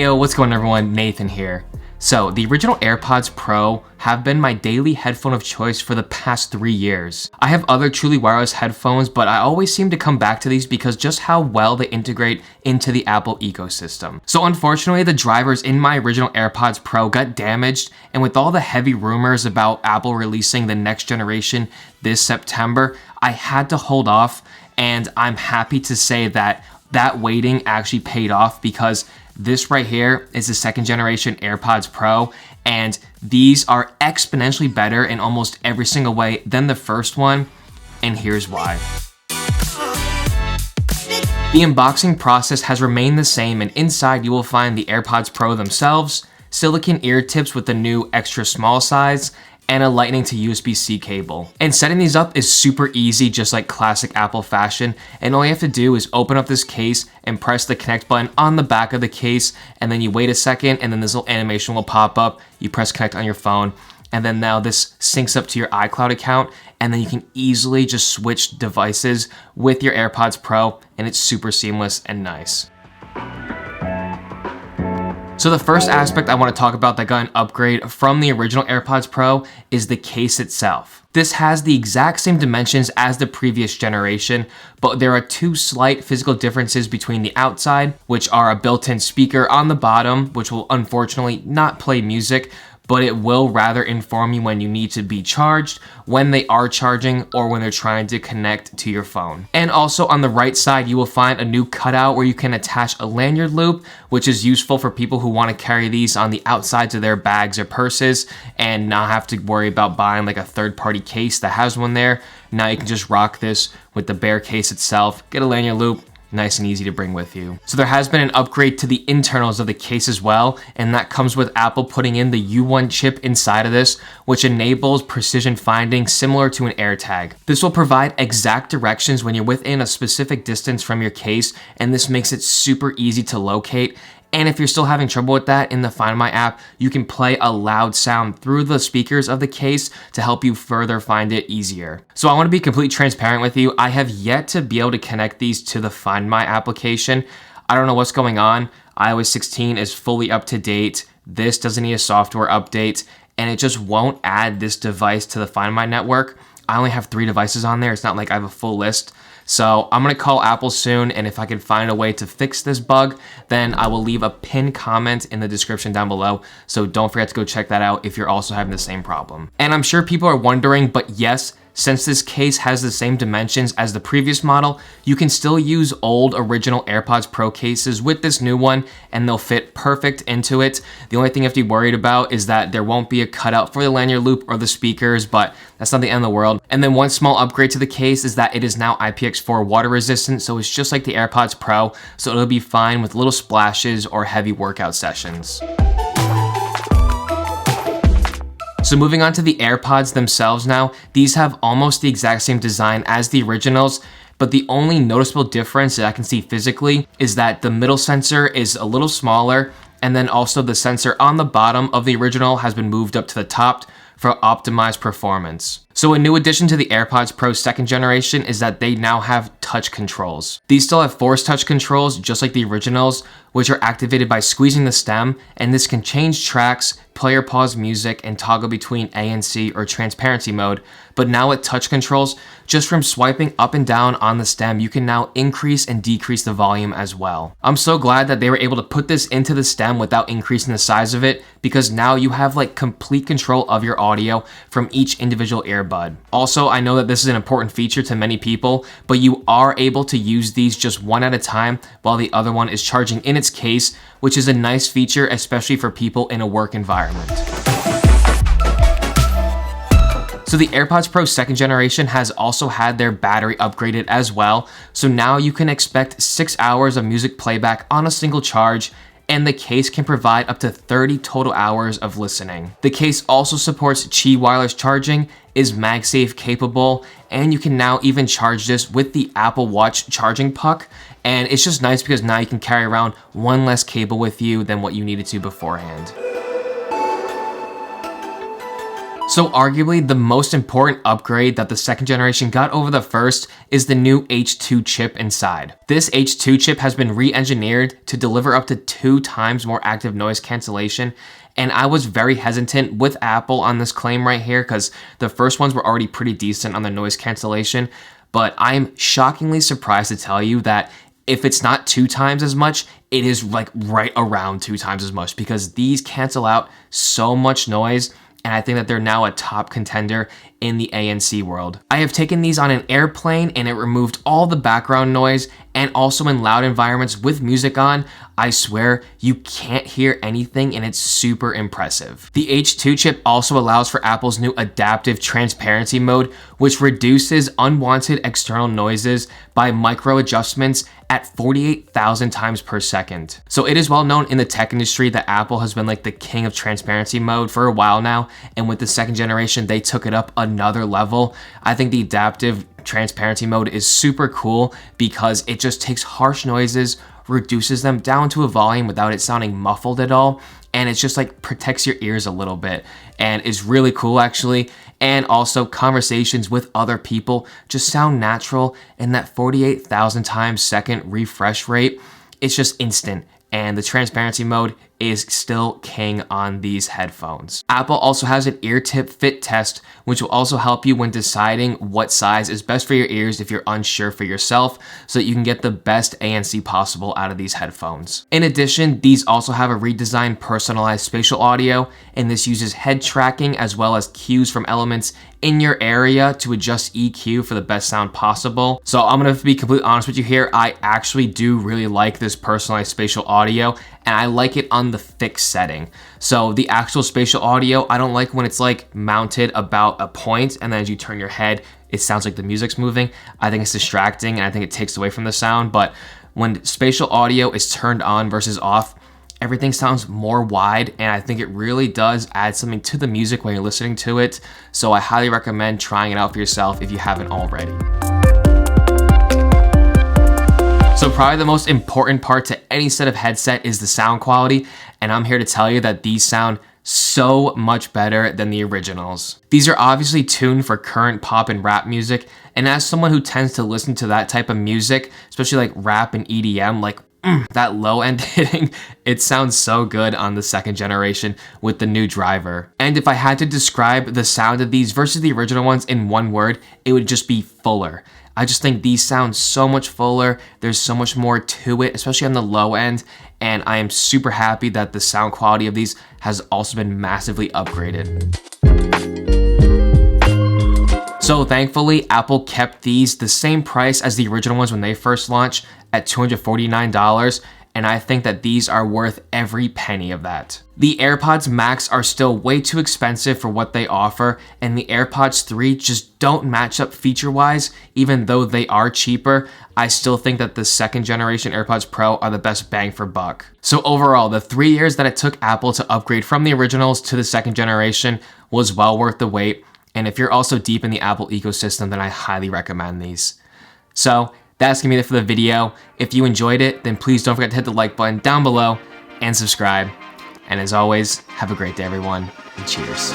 Heyo, what's going on everyone? Nathan here. So, the original AirPods Pro have been my daily headphone of choice for the past 3 years. I have other truly wireless headphones, but I always seem to come back to these because just how well they integrate into the Apple ecosystem. So unfortunately, the drivers in my original AirPods Pro got damaged, and with all the heavy rumors about Apple releasing the next generation this September, I had to hold off, and I'm happy to say that waiting actually paid off because this right here is the second generation AirPods Pro, and these are exponentially better in almost every single way than the first one, and here's why. The unboxing process has remained the same, and inside you will find the AirPods Pro themselves, silicone ear tips with the new extra small size, and a lightning to USB-C cable. And setting these up is super easy, just like classic Apple fashion, and all you have to do is open up this case and press the connect button on the back of the case, and then you wait a second, and then this little animation will pop up. You press connect on your phone, and then now this syncs up to your iCloud account, and then you can easily just switch devices with your AirPods Pro, and it's super seamless and nice. So the first aspect I want to talk about that got an upgrade from the original AirPods Pro is the case itself. This has the exact same dimensions as the previous generation, but there are two slight physical differences between the outside, which are a built-in speaker on the bottom, which will unfortunately not play music, but it will rather inform you when you need to be charged, when they are charging, or when they're trying to connect to your phone. And also on the right side, you will find a new cutout where you can attach a lanyard loop, which is useful for people who want to carry these on the outsides of their bags or purses and not have to worry about buying like a third-party case that has one there. Now you can just rock this with the bare case itself, get a lanyard loop, nice and easy to bring with you. So there has been an upgrade to the internals of the case as well, and that comes with Apple putting in the U1 chip inside of this, which enables precision finding similar to an AirTag. This will provide exact directions when you're within a specific distance from your case, and this makes it super easy to locate. And if you're still having trouble with that, in the Find My app, you can play a loud sound through the speakers of the case to help you further find it easier. So I want to be completely transparent with you. I have yet to be able to connect these to the Find My application. I don't know what's going on. iOS 16 is fully up to date. This doesn't need a software update, and it just won't add this device to the Find My network. I only have 3 devices on there. It's not like I have a full list. So I'm gonna call Apple soon, and if I can find a way to fix this bug, then I will leave a pinned comment in the description down below. So don't forget to go check that out if you're also having the same problem. And I'm sure people are wondering, but yes, since this case has the same dimensions as the previous model, you can still use old original AirPods Pro cases with this new one, and they'll fit perfect into it. The only thing you have to be worried about is that there won't be a cutout for the lanyard loop or the speakers, but that's not the end of the world. And then one small upgrade to the case is that it is now IPX4 water resistant, so it's just like the AirPods Pro, so it'll be fine with little splashes or heavy workout sessions. So moving on to the AirPods themselves now, these have almost the exact same design as the originals, but the only noticeable difference that I can see physically is that the middle sensor is a little smaller, and then also the sensor on the bottom of the original has been moved up to the top for optimized performance. So a new addition to the AirPods Pro second generation is that they now have touch controls. These still have force touch controls just like the originals, which are activated by squeezing the stem, and this can change tracks, play or pause music, and toggle between ANC or transparency mode. But now with touch controls, just from swiping up and down on the stem, you can now increase and decrease the volume as well. I'm so glad that they were able to put this into the stem without increasing the size of it, because now you have like complete control of your audio from each individual earbud. Also, I know that this is an important feature to many people, but you are able to use these just one at a time while the other one is charging in its case, which is a nice feature, especially for people in a work environment. So the AirPods Pro second generation has also had their battery upgraded as well. So now you can expect 6 hours of music playback on a single charge, and the case can provide up to 30 total hours of listening. The case also supports Qi wireless charging, is MagSafe capable, and you can now even charge this with the Apple Watch charging puck. And it's just nice because now you can carry around one less cable with you than what you needed to beforehand. So So arguably the most important upgrade that the second generation got over the first is the new H2 chip inside. This H2 chip has been re-engineered to deliver up to 2 times more active noise cancellation, and I was very hesitant with Apple on this claim right here because the first ones were already pretty decent on the noise cancellation, but I'm shockingly surprised to tell you that if it's not 2 times as much, it is like right around 2 times as much because these cancel out so much noise. And I think that they're now a top contender in the ANC world. I have taken these on an airplane and it removed all the background noise, and also in loud environments with music on, I swear you can't hear anything and it's super impressive. The H2 chip also allows for Apple's new adaptive transparency mode, which reduces unwanted external noises by micro adjustments at 48,000 times per second. So it is well known in the tech industry that Apple has been like the king of transparency mode for a while now, and with the second generation they took it up another level. I think the adaptive transparency mode is super cool because it just takes harsh noises, reduces them down to a volume without it sounding muffled at all, and it's just like protects your ears a little bit and is really cool actually. And also conversations with other people just sound natural, and that 48,000 times second refresh rate, it's just instant. And the transparency mode is still king on these headphones. Apple also has an ear tip fit test, which will also help you when deciding what size is best for your ears if you're unsure for yourself, so that you can get the best ANC possible out of these headphones. In addition, these also have a redesigned personalized spatial audio, and this uses head tracking as well as cues from elements in your area to adjust EQ for the best sound possible. So I'm gonna be completely honest with you here, I actually do really like this personalized spatial audio, and I like it on the fixed setting. So the actual spatial audio, I don't like when it's like mounted about a point and then as you turn your head, it sounds like the music's moving. I think it's distracting and I think it takes away from the sound, but when spatial audio is turned on versus off, everything sounds more wide, and I think it really does add something to the music when you're listening to it. So I highly recommend trying it out for yourself if you haven't already. So probably the most important part to any set of headset is the sound quality, and I'm here to tell you that these sound so much better than the originals. These are obviously tuned for current pop and rap music, and as someone who tends to listen to that type of music, especially like rap and EDM, like that low end hitting, it sounds so good on the second generation with the new driver. And if I had to describe the sound of these versus the original ones in one word, it would just be fuller. I just think these sound so much fuller. There's so much more to it, especially on the low end. And I am super happy that the sound quality of these has also been massively upgraded. So thankfully, Apple kept these the same price as the original ones when they first launched at $249, and I think that these are worth every penny of that. The AirPods Max are still way too expensive for what they offer, and the AirPods 3 just don't match up feature-wise. Even though they are cheaper, I still think that the second generation AirPods Pro are the best bang for buck. So overall, the 3 years that it took Apple to upgrade from the originals to the second generation was well worth the wait. And if you're also deep in the Apple ecosystem, then I highly recommend these. So that's gonna be it for the video. If you enjoyed it, then please don't forget to hit the like button down below and subscribe. And as always, have a great day, everyone, and cheers.